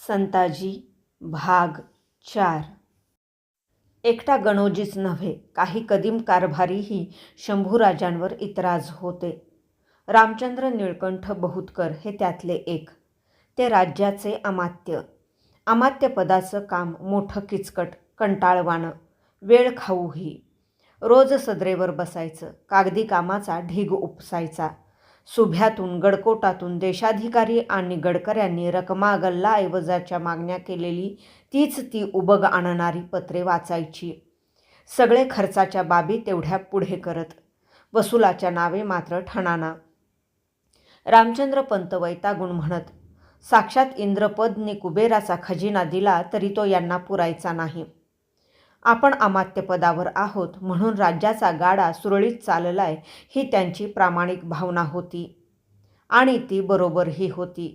संताजी भाग 4. एकटा गणोजीच नव्हे, काही कदीम कारभारीही शंभूराजांवर इतराज होते. रामचंद्र निळकंठ बहुतकर हे त्यातले एक. ते राज्याचे अमात्य. अमात्यपदाचं काम मोठं, किचकट, कंटाळवाणं, वेळ खाऊही. रोज सदरेवर बसायचं, कागदी कामाचा ढीग उपसायचा. सुभ्यातून गडकोटातून देशाधिकारी आणि गडकऱ्यांनी रकमा गल्लाऐवजाच्या मागण्या केलेली तीच ती उबग आणणारी पत्रे वाचायची. सगळे खर्चाच्या बाबी तेवढ्या पुढे करत, वसुलाच्या नावे मात्र ठणाना. रामचंद्र पंत वैतागून म्हणत, साक्षात इंद्रपदनी कुबेराचा खजिना दिला तरी तो यांना पुरायचा नाही. आपण अमात्यपदावर आहोत म्हणून राज्याचा गाडा सुरळीत चाललाय ही त्यांची प्रामाणिक भावना होती. आणि ती बरोबरही होती.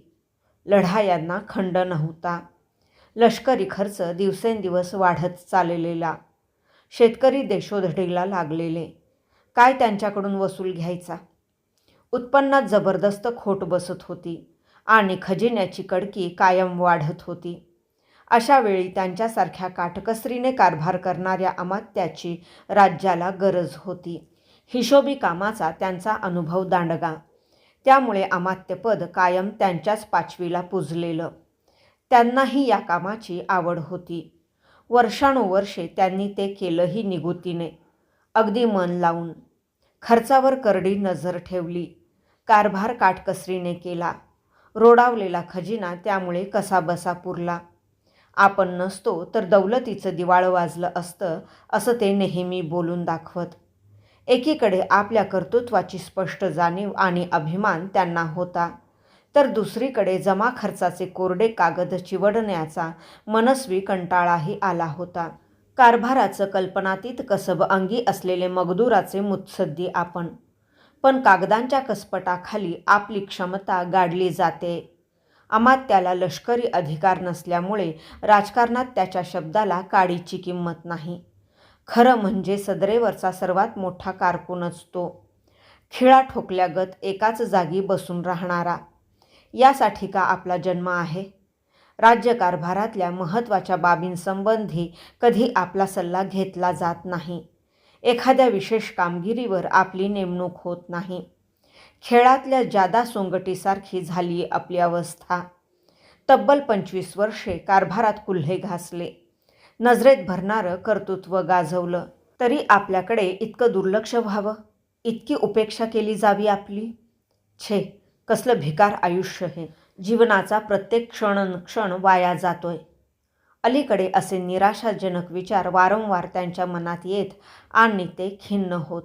लढायांना खंड नव्हता. लष्करी खर्च दिवसेंदिवस वाढत चाललेला. शेतकरी देशोधडीला लागलेले. काय त्यांच्याकडून वसूल घ्यायचा? उत्पन्नात जबरदस्त खोट बसत होती आणि खजिन्याची कडकी कायम वाढत होती. अशा वेळी त्यांच्यासारख्या काटकसरीने कारभार करणाऱ्या अमात्याची राज्याला गरज होती. हिशोबी कामाचा त्यांचा अनुभव दांडगा. त्यामुळे अमात्यपद कायम त्यांच्याच पाचवीला पुजलेलं. त्यांनाही या कामाची आवड होती. वर्षानुवर्षे त्यांनी ते केलंही निगुतीने, अगदी मन लावून. खर्चावर करडी नजर ठेवली. कारभार काटकसरीने केला. रोडावलेला खजिना त्यामुळे कसाबसा पुरला. आपण नसतो तर दौलतीचं दिवाळं वाजलं असतं असं ते नेहमी बोलून दाखवत. एकीकडे आपल्या कर्तृत्वाची स्पष्ट जाणीव आणि अभिमान त्यांना होता, तर दुसरीकडे जमा खर्चाचे कोरडे कागद चिवडण्याचा मनस्वी कंटाळाही आला होता. कारभाराचं कल्पनातीत कसब अंगी असलेले मगदुराचे मुत्सद्दी आपण. पण कागदांच्या कसपटाखाली आपली क्षमता गाडली जाते. अमात्याला लष्करी अधिकार नसल्यामुळे राजकारणात त्याच्या शब्दाला काडीची किंमत नाही. खरं म्हणजे सदरेवरचा सर्वात मोठा कारकूनच तो. खिळा ठोकल्यागत एकाच जागी बसून राहणारा. यासाठी का आपला जन्म आहे? राज्यकारभारातल्या महत्त्वाच्या बाबींसंबंधी कधी आपला सल्ला घेतला जात नाही. एखाद्या विशेष कामगिरीवर आपली नेमणूक होत नाही. खेळातल्या जादा सोंगटीसारखी झाली आपली अवस्था. तब्बल 25 वर्षे कारभारात कुल्हे घासले. नजरेत भरणारं कर्तृत्व गाजवलं. तरी आपल्याकडे इतकं दुर्लक्ष व्हावं, इतकी उपेक्षा केली जावी आपली. छे, कसलं भिकार आयुष्य हे. जीवनाचा प्रत्येक क्षण वाया जातोय. अलीकडे असे निराशाजनक विचार वारंवार त्यांच्या मनात येत आणि ते खिन्न होत.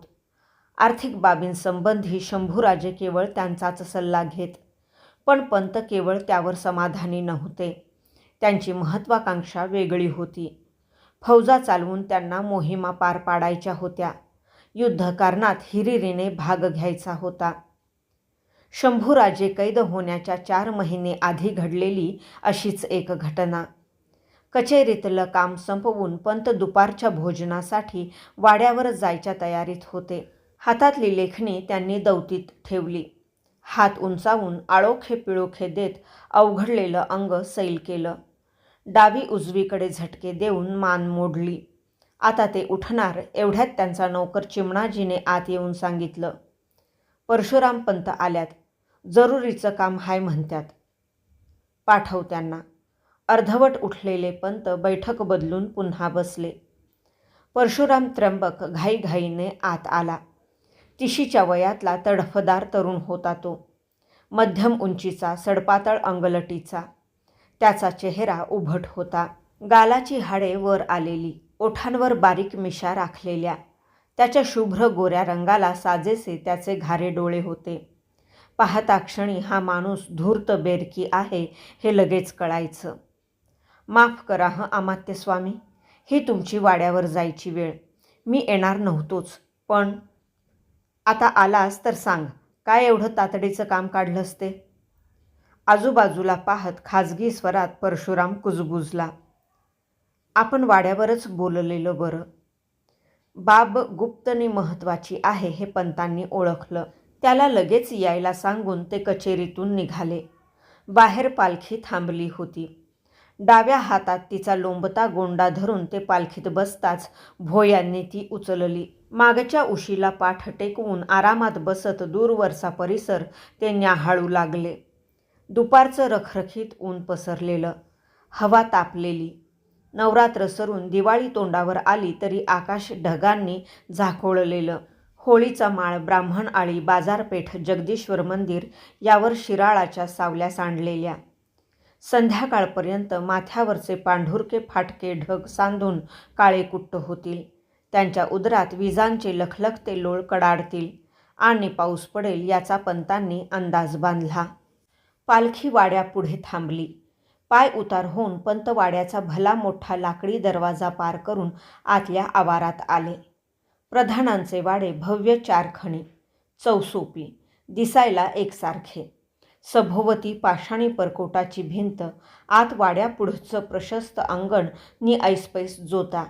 आर्थिक बाबींसंबंधी शंभूराजे केवळ त्यांचाच सल्ला घेत. पण पंत केवळ त्यावर समाधानी नव्हते. त्यांची महत्त्वाकांक्षा वेगळी होती. फौजा चालवून त्यांना मोहिमा पार पाडायच्या होत्या. युद्धकारणात हिरिरीने भाग घ्यायचा होता. शंभूराजे कैद होण्याच्या 4 महिने आधी घडलेली अशीच एक घटना. कचेरीतलं काम संपवून पंत दुपारच्या भोजनासाठी वाड्यावर जायच्या तयारीत होते. हातातली लेखणी त्यांनी दौतीत ठेवली. हात उंचावून आळोखे पिळोखे देत अवघडलेलं अंग सैल केलं. डावी उजवीकडे झटके देऊन मान मोडली. आता ते उठणार एवढ्यात त्यांचा नौकर चिमणाजीने आत येऊन सांगितलं, परशुराम पंत आल्यात, जरुरीचं काम हाय म्हणत्यात. पाठव त्यांना. अर्धवट उठलेले पंत बैठक बदलून पुन्हा बसले. परशुराम त्र्यंबक घाईघाईने आत आला. 30च्या वयातला तडफदार तरुण होता तो. मध्यम उंचीचा, सडपातळ अंगलटीचा. त्याचा चेहरा उभट होता. गालाची हाडे वर आलेली, ओठांवर बारीक मिशा राखलेल्या. त्याच्या शुभ्र गोऱ्या रंगाला साजेसे त्याचे घारे डोळे होते. पाहता क्षणी हा माणूस धूर्त बेरकी आहे हे लगेच कळायचं. माफ करा हं अमात्यस्वामी, ही तुमची वाड्यावर जायची वेळ. मी येणार नव्हतोच, पण आता आलास तर सांग, काय एवढं तातडीचं काम काढलंस ते? आजूबाजूला पाहत खाजगी स्वरात परशुराम कुजबुजला. आपण वाड्यावरच बोललेलं बरं. बाब गुप्तनी महत्त्वाची आहे हे पंतांनी ओळखलं. त्याला लगेच यायला सांगून ते कचेरीतून निघाले. बाहेर पालखी थांबली होती. डाव्या हातात तिचा लोंबता गोंडा धरून ते पालखीत बसताच भोयांनी ती उचलली. मागच्या उशीला पाठ टेकवून आरामात बसत दूरवरचा परिसर ते न्याहाळू लागले. दुपारचं रखरखीत ऊन पसरलेलं, हवा तापलेली. नवरात्र सरून दिवाळी तोंडावर आली तरी आकाश ढगांनी झाकोळलेलं. होळीचा माळ, ब्राह्मण आळी, बाजारपेठ, जगदीश्वर मंदिर यावर शिराळाच्या सावल्या सांडलेल्या. संध्याकाळपर्यंत माथ्यावरचे पांढुरके फाटके ढग सांधून काळेकुट्ट होतील. त्यांच्या उदरात विजांचे लखलखते लोळ कडाडतील आणि पाऊस पडेल याचा पंतांनी अंदाज बांधला. पालखी वाड्यापुढे थांबली. पाय उतार होऊन पंत वाड्याचा भला मोठा लाकडी दरवाजा पार करून आतल्या आवारात आले. प्रधानांचे वाडे भव्य चारखणी, चौसोपी, दिसायला एकसारखे. सभोवती पाषाणी परकोटाची भिंत, आत वाड्यापुढचं प्रशस्त अंगण नि ऐसपैस जोता.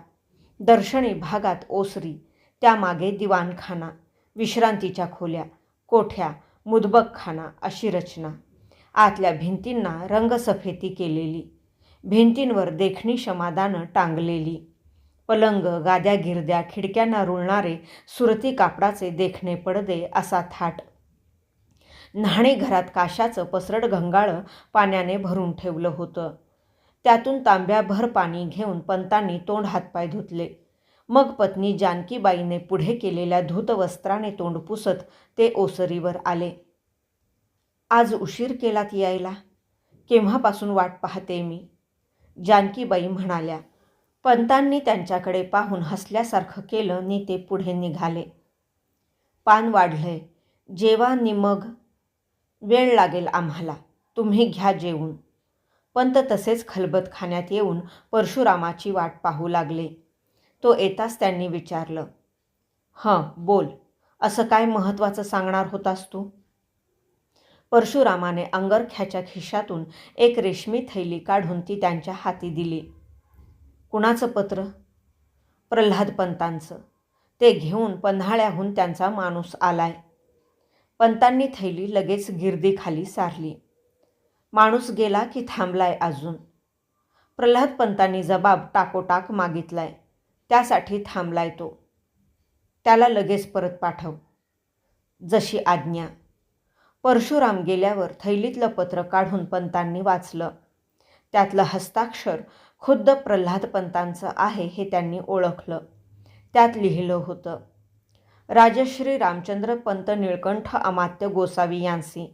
दर्शनी भागात ओसरी, त्यामागे दिवाणखाना, विश्रांतीच्या खोल्या, कोठ्या, मुदबकखाना अशी रचना. आतल्या भिंतींना रंगसफेती केलेली, भिंतींवर देखणी शमादानं टांगलेली. पलंग, गाद्या गिरद्या, खिडक्यांना रुळणारे सुरती कापडाचे देखणे पडदे असा थाट. न्हाणीघरात काशाचं पसरट घंगाळं पाण्याने भरून ठेवलं होतं. त्यातून तांब्याभर पाणी घेऊन पंतांनी तोंड हातपाय धुतले. मग पत्नी जानकीबाईने पुढे केलेल्या धूतवस्त्राने तोंड पुसत ते ओसरीवर आले. आज उशीर केलात यायला, केव्हापासून वाट पाहते मी, जानकीबाई म्हणाल्या. पंतांनी त्यांच्याकडे पाहून हसल्यासारखं केलं नि ते पुढे निघाले. पान वाढलंय, जेवा नि मग वेळ लागेल आम्हाला, तुम्ही घ्या जेवून. पंत तसेच खलबतखान्यात येऊन परशुरामाची वाट पाहू लागले. तो येताच त्यांनी विचारलं, बोल, असं काय महत्त्वाचं सांगणार होतास तू? परशुरामाने अंगरख्याच्या खिशातून एक रेशमी थैली काढून ती त्यांच्या हाती दिली. कुणाचं पत्र? प्रल्हाद पंतांचं. ते घेऊन पन्हाळ्याहून त्यांचा माणूस आलाय. पंतांनी थैली लगेच गिरदीखाली सारली. माणूस गेला की थांबलाय अजून? प्रल्हाद पंतांनी जबाब टाकोटाक मागितलाय, त्यासाठी थांबलाय तो. त्याला लगेच परत पाठव. जशी आज्ञा. परशुराम गेल्यावर थैलीतलं पत्र काढून पंतांनी वाचलं. त्यातलं हस्ताक्षर खुद्द प्रल्हाद पंतांचं आहे हे त्यांनी ओळखलं. त्यात लिहिलं होतं, राजश्री रामचंद्र पंत निळकंठ अमात्य गोसावी यांसी,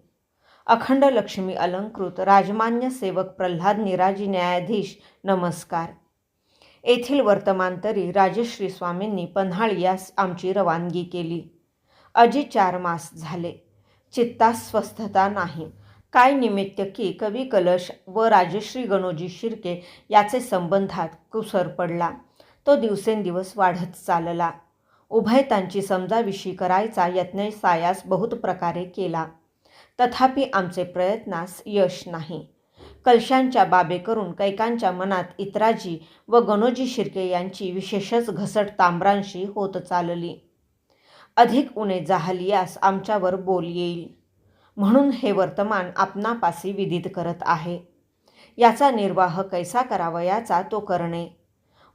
अखंड लक्ष्मी अलंकृत राजमान्य सेवक प्रल्हाद निराजी न्यायाधीश नमस्कार. येथील वर्तमानतरी राजश्री स्वामींनी पन्हाळ यास आमची रवानगी केली. अजी 4 मास झाले. चित्तास स्वस्थता नाही. काय निमित्त की कवी कलश व राजश्री गणोजी शिर्के याचे संबंधात कुसर पडला. तो दिवसेंदिवस वाढत चालला. उभयतांची समजाविषयी करायचा यत्न सायास बहुत प्रकारे केला. तथापि आमचे प्रयत्नास यश नाही. कलशांच्या बाबे करून कैकांच्या मनात इतराजी व गणोजी शिर्के यांची विशेषच घसट तांब्रांशी होत चालली. अधिक उणे जाहलियास आमच्यावर बोल येईल, म्हणून हे वर्तमान आपणापासी विदित करत आहे. याचा निर्वाह कैसा करावयाचा तो करणे.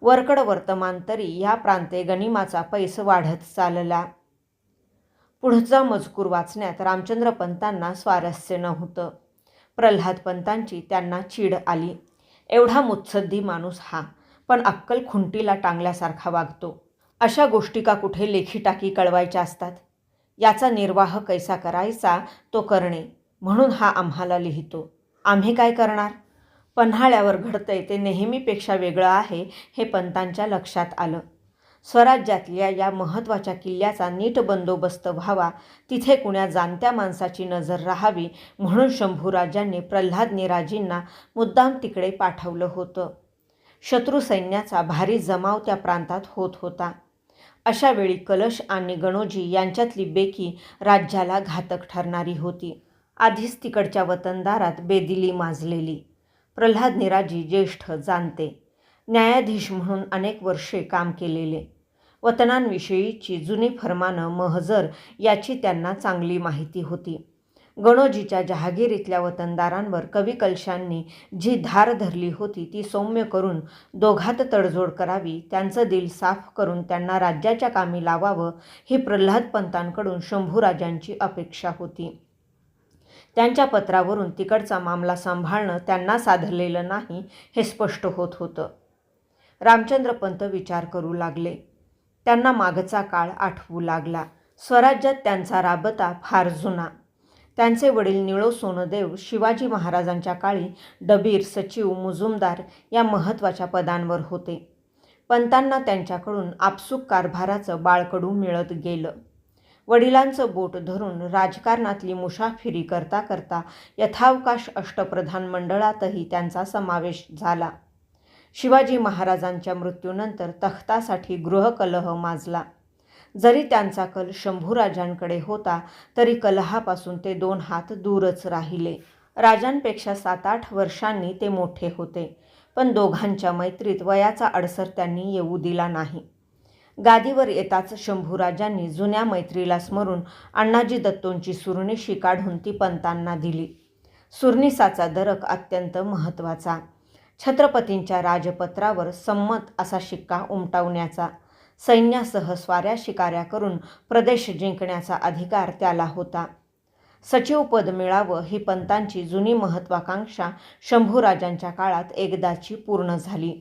वरकड वर्तमान तरी या प्रांते गनिमाचा पैस वाढत चालला. पुढचा मजकूर वाचण्यात रामचंद्र पंतांना स्वारस्य नव्हतं. प्रल्हाद पंतांची त्यांना चीड आली. एवढा मुत्सद्दी माणूस हा, पण अक्कल खुंटीला टांगल्यासारखा वागतो. अशा गोष्टी का कुठे लेखीटाकी कळवायच्या असतात. याचा निर्वाह कैसा करायचा तो करणे, म्हणून हा आम्हाला लिहितो. आम्ही काय करणार? पन्हाळ्यावर घडतंय ते नेहमीपेक्षा वेगळं आहे हे पंतांच्या लक्षात आलं. स्वराज्यातल्या या महत्त्वाच्या किल्ल्याचा नीट बंदोबस्त व्हावा, तिथे कुण्या जाणत्या माणसाची नजर राहावी, म्हणून शंभूराजांनी प्रल्हाद निराजींना मुद्दाम तिकडे पाठवलं होतं. शत्रू सैन्याचा भारी जमाव त्या प्रांतात होत होता. अशा वेळी कलश आणि गणोजी यांच्यातली बेकी राज्याला घातक ठरणारी होती. आधीच तिकडच्या वतनदारात बेदिली माजलेली. प्रल्हाद निराजी ज्येष्ठ, जाणते, न्यायाधीश म्हणून अनेक वर्षे काम केलेले. वतनांविषयीची जुनी फरमानं, महजर याची त्यांना चांगली माहिती होती. गणोजीच्या जहागिरीतल्या वतनदारांवर कवी कलशांनी जी धार धरली होती ती सौम्य करून दोघात तडजोड करावी, त्यांचं दिल साफ करून त्यांना राज्याच्या कामी लावावं ही प्रल्हादपंतांकडून शंभूराजांची अपेक्षा होती. त्यांच्या पत्रावरून तिकडचा मामला सांभाळणं त्यांना साधलेलं नाही हे स्पष्ट होत होतं. रामचंद्रपंत विचार करू लागले. त्यांना मागचा काळ आठवू लागला. स्वराज्यात त्यांचा राबता फार जुना. त्यांचे वडील निळो सोनदेव शिवाजी महाराजांच्या काळी डबीर, सचिव, मुजुमदार या महत्त्वाच्या पदांवर होते. पंतांना त्यांच्याकडून आपसूक कारभाराचं बाळकडू मिळत गेलं. वडिलांचं बोट धरून राजकारणातली मुसाफिरी करता करता यथावकाश अष्टप्रधान मंडळातही त्यांचा समावेश झाला. शिवाजी महाराजांच्या मृत्यूनंतर तख्तासाठी गृहकलह माजला. जरी त्यांचा कल शंभूराजांकडे होता तरी कलहापासून ते 2 हात दूरच राहिले. राजांपेक्षा 7-8 वर्षांनी ते मोठे होते, पण दोघांच्या मैत्रीत वयाचा अडसर त्यांनी येऊ दिला नाही. गादीवर येताच शंभूराजांनी जुन्या मैत्रीला स्मरून अण्णाजी दत्तोंची सुरनिशी काढून ती पंतांना दिली. सुरनिसाचा दरक अत्यंत महत्त्वाचा. छत्रपतींच्या राजपत्रावर संमत असा शिक्का उमटवण्याचा, सैन्यासह स्वाऱ्या शिकाऱ्या करून प्रदेश जिंकण्याचा अधिकार त्याला होता. सचिवपद मिळावं ही पंतांची जुनी महत्त्वाकांक्षा शंभूराजांच्या काळात एकदाची पूर्ण झाली.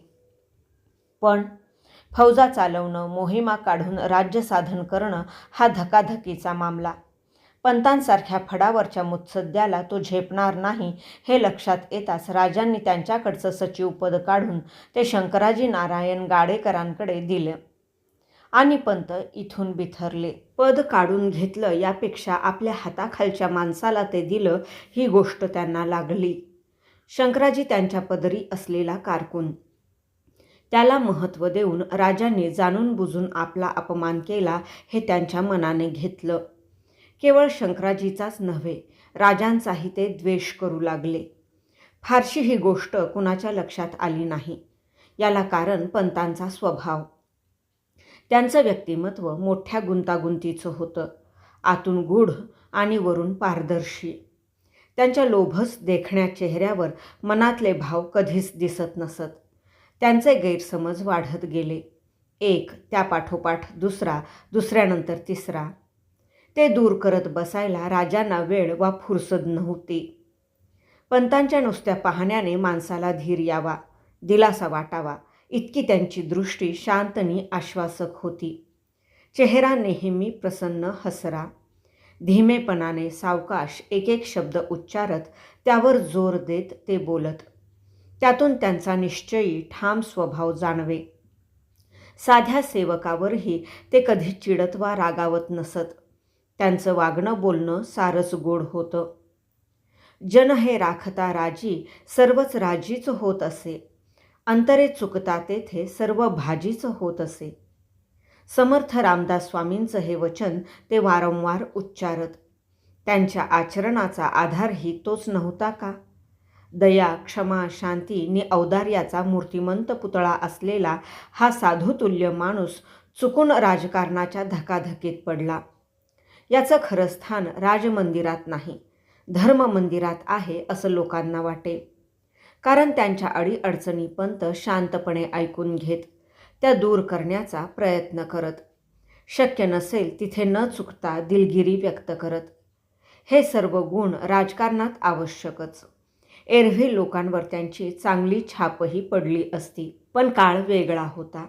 पण फौजा चालवणं, मोहिमा काढून राज्य साधन करणं हा धकाधकीचा मामला. पंतांसारख्या फडावरच्या मुत्सद्याला तो झेपणार नाही हे लक्षात येताच राजांनी त्यांच्याकडचं सचिवपद काढून ते शंकराजी नारायण गाडेकरांकडे दिलं आणि पंत इथून बिथरले. पद काढून घेतलं यापेक्षा आपल्या हाताखालच्या माणसाला ते दिलं ही गोष्ट त्यांना लागली. शंकराजी त्यांच्या पदरी असलेला कारकून. त्याला महत्त्व देऊन राजांनी जाणून बुजून आपला अपमान केला हे त्यांच्या मनाने घेतलं. केवळ शंकराजीचाच नव्हे, राजांचाही ते द्वेष करू लागले. फारशी ही गोष्ट कुणाच्या लक्षात आली नाही. याला कारण पंतांचा स्वभाव. त्यांचं व्यक्तिमत्व मोठ्या गुंतागुंतीचं होतं, आतून गूढ आणि वरून पारदर्शी. त्यांच्या लोभस देखण्या चेहऱ्यावर मनातले भाव कधीच दिसत नसत. त्यांचे गैरसमज वाढत गेले, एक त्यापाठोपाठ दुसरा, दुसऱ्यानंतर तिसरा. ते दूर करत बसायला राजांना वेळ वा फुरसद नव्हती. पंतांच्या नुसत्या पाहण्याने माणसाला धीर यावा, दिलासा वाटावा इतकी त्यांची दृष्टी शांतनी आश्वासक होती. चेहरा नेहमी प्रसन्न हसरा. धीमेपणाने सावकाश एक एक शब्द उच्चारत त्यावर जोर देत ते बोलत. त्यातून त्यांचा निश्चयी ठाम स्वभाव जाणवे. साध्या सेवकावरही ते कधी चिडत वा रागावत नसत. त्यांचं वागणं बोलणं सारच गोड होतं. जन हे राखता राजी, सर्वच राजीच होत असे. अंतरे चुकता तेथे सर्व भाजीच होत असे. समर्थ रामदास स्वामींचं हे वचन ते वारंवार उच्चारत. त्यांच्या आचरणाचा आधारही तोच नव्हता का? दया, क्षमा, शांती नि औदार्याचा मूर्तिमंत पुतळा असलेला हा साधुतुल्य माणूस चुकून राजकारणाच्या धकाधकीत पडला. याचं खरं स्थान राजमंदिरात नाही, धर्ममंदिरात आहे असं लोकांना वाटे. कारण त्यांच्या अडीअडचणी पंत शांतपणे ऐकून घेत, त्या दूर करण्याचा प्रयत्न करत. शक्य नसेल तिथे न चुकता दिलगिरी व्यक्त करत. हे सर्व गुण राजकारणात आवश्यकच. एरवी लोकांवर त्यांची चांगली छापही पडली असती. पण काळ वेगळा होता.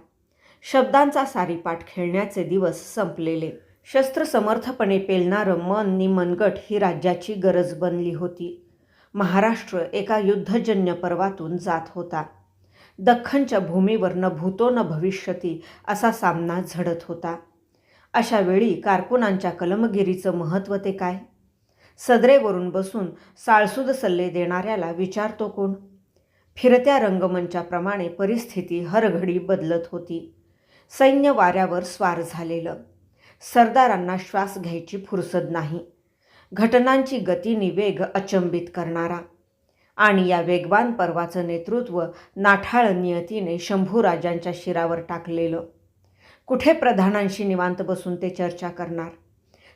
शब्दांचा सारीपाठ खेळण्याचे दिवस संपलेले. शस्त्र समर्थपणे पेलणारं मन नि मनगट ही राज्याची गरज बनली होती. महाराष्ट्र एका युद्धजन्य पर्वातून जात होता. दख्खनच्या भूमीवर न भूतो न भविष्यती असा सामना झडत होता. अशा वेळी कारकुनांच्या कलमगिरीचं महत्त्व ते काय? सदरेवरून बसून साळसूद सल्ले देणाऱ्याला विचारतो कोण? फिरत्या रंगमंचाप्रमाणे परिस्थिती हरघडी बदलत होती. सैन्य वाऱ्यावर स्वार झालेलं. सरदारांना श्वास घ्यायची फुरसद नाही. घटनांची गतीनी वेग अचंबित करणारा. आणि या वेगवान पर्वाचं नेतृत्व नाठाळ नियतीने शंभूराजांच्या शिरावर टाकलेलं. कुठे प्रधानांशी निवांत बसून ते चर्चा करणार?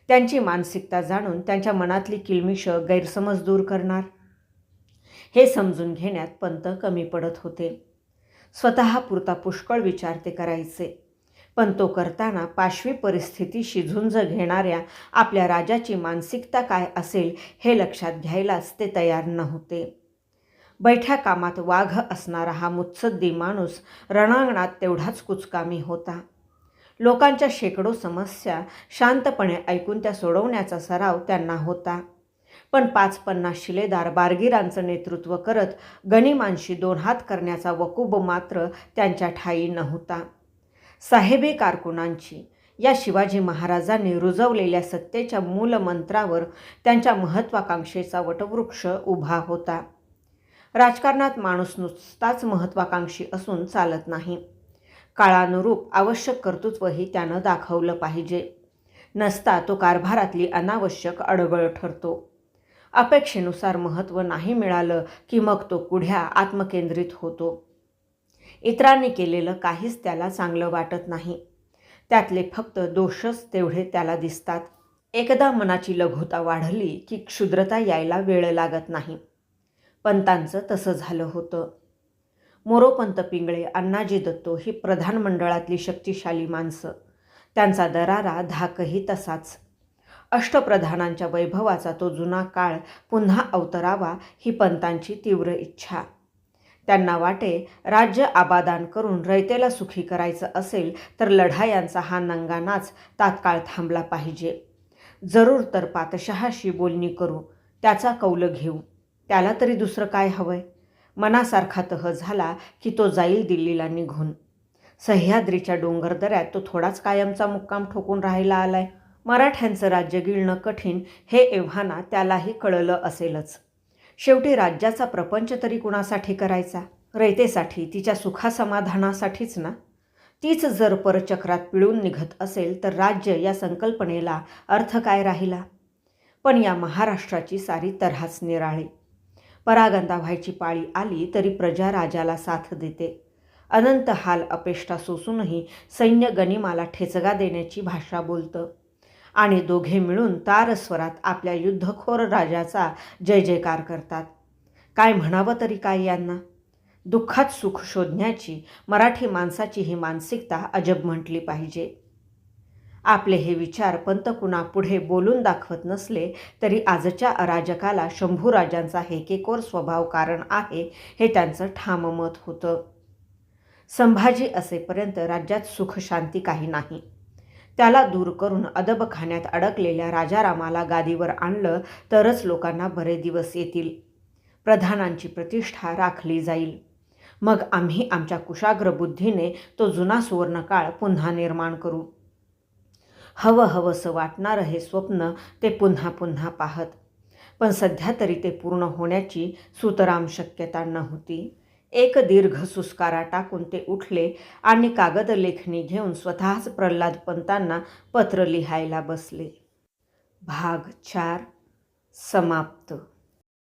त्यांची मानसिकता जाणून त्यांच्या मनातली किलमिष गैरसमज दूर करणार. हे समजून घेण्यात पंत कमी पडत होते. स्वतःपुरता पुष्कळ विचार ते करायचे, पण तो करताना पाशवी परिस्थितीशी झुंज घेणाऱ्या आपल्या राजाची मानसिकता काय असेल हे लक्षात घ्यायलाच ते तयार नव्हते. बैठ्या कामात वाघ असणारा हा मुत्सद्दी माणूस रणांगणात तेवढाच कुचकामी होता. लोकांच्या शेकडो समस्या शांतपणे ऐकून त्या सोडवण्याचा सराव त्यांना होता. पण 5-50 शिलेदार बारगीरांचं नेतृत्व करत गनिमांशी 2 हात करण्याचा वकूब मात्र त्यांच्या ठायी नव्हता. साहेबी कारकुनांची या शिवाजी महाराजांनी रुजवलेल्या सत्तेच्या मूलमंत्रावर त्यांच्या महत्त्वाकांक्षेचा वटवृक्ष उभा होता. राजकारणात माणूस नुसताच महत्त्वाकांक्षी असून चालत नाही. काळानुरूप आवश्यक कर्तृत्वही त्यानं दाखवलं पाहिजे. नसता तो कारभारातली अनावश्यक अडगळ ठरतो. अपेक्षेनुसार महत्त्व नाही मिळालं की मग तो कुढ्या आत्मकेंद्रित होतो. इतरांनी केलेलं काहीच त्याला चांगलं वाटत नाही. त्यातले फक्त दोषच तेवढे त्याला दिसतात. एकदा मनाची लघुता वाढली की क्षुद्रता यायला वेळ लागत नाही. पंतांचं तसं झालं होतं. मोरोपंत पिंगळे, अण्णाजी दत्तो ही प्रधानमंडळातली शक्तिशाली माणसं. त्यांचा दरारा धाकही तसाच. अष्टप्रधानांच्या वैभवाचा तो जुना काळ पुन्हा अवतरावा ही पंतांची तीव्र इच्छा. त्यांना वाटे, राज्य आबादान करून रयतेला सुखी करायचं असेल तर लढायांचा हा नंगा नाच तात्काळ थांबला पाहिजे. जरूर तर पातशहाशी बोलणी करू, त्याचा कौल घेऊ. त्याला तरी दुसरं काय हवंय? मनासारखा तह झाला की तो जाईल दिल्लीला निघून. सह्याद्रीच्या डोंगरदऱ्यात तो थोडाच कायमचा मुक्काम ठोकून राहायला आलाय. मराठ्यांचं राज्य गिळणं कठीण हे एव्हाना त्यालाही कळलं असेलच. शेवटी राज्याचा प्रपंच तरी कुणासाठी करायचा? रयतेसाठी, तिच्या सुखासमाधानासाठीच ना. तीच जर परचक्रात पिळून निघत असेल तर राज्य या संकल्पनेला अर्थ काय राहिला? पण या महाराष्ट्राची सारी तऱ्हाच निराळी. परागंदा व्हायची पाळी आली तरी प्रजा राजाला साथ देते. अनंत हाल अपेष्टा सोसूनही सैन्य गनिमाला ठेचगा देण्याची भाषा बोलतं आणि दोघे मिळून तारस्वरात आपल्या युद्धखोर राजाचा जय जयकार करतात. काय म्हणावं तरी काय यांना? दुःखात सुख शोधण्याची मराठी माणसाची ही मानसिकता अजब म्हटली पाहिजे. आपले हे विचार पंत कुणापुढे बोलून दाखवत नसले तरी आजच्या अराजकाला शंभूराजांचा हेकेकोर स्वभाव कारण आहे हे त्यांचं ठाम मत होतं. संभाजी असेपर्यंत राज्यात सुख शांती काही नाही. त्याला दूर करून अदबखान्यात अडकलेल्या राजारामाला गादीवर आणलं तरच लोकांना बरे दिवस येतील. प्रधानांची प्रतिष्ठा राखली जाईल. मग आम्ही आमच्या कुशाग्र बुद्धीने तो जुना सुवर्णकाळ पुन्हा निर्माण करू. हवंसं वाटणारं हे स्वप्न ते पुन्हा पुन्हा पाहत. पण सध्या तरी ते पूर्ण होण्याची सुतराम शक्यता नव्हती. एक दीर्घ सुस्कारा टाकून ते उठले आणि कागद लेखणी घेऊन स्वतःच प्रल्हाद पंतांना पत्र लिहायला बसले. भाग 4 समाप्त.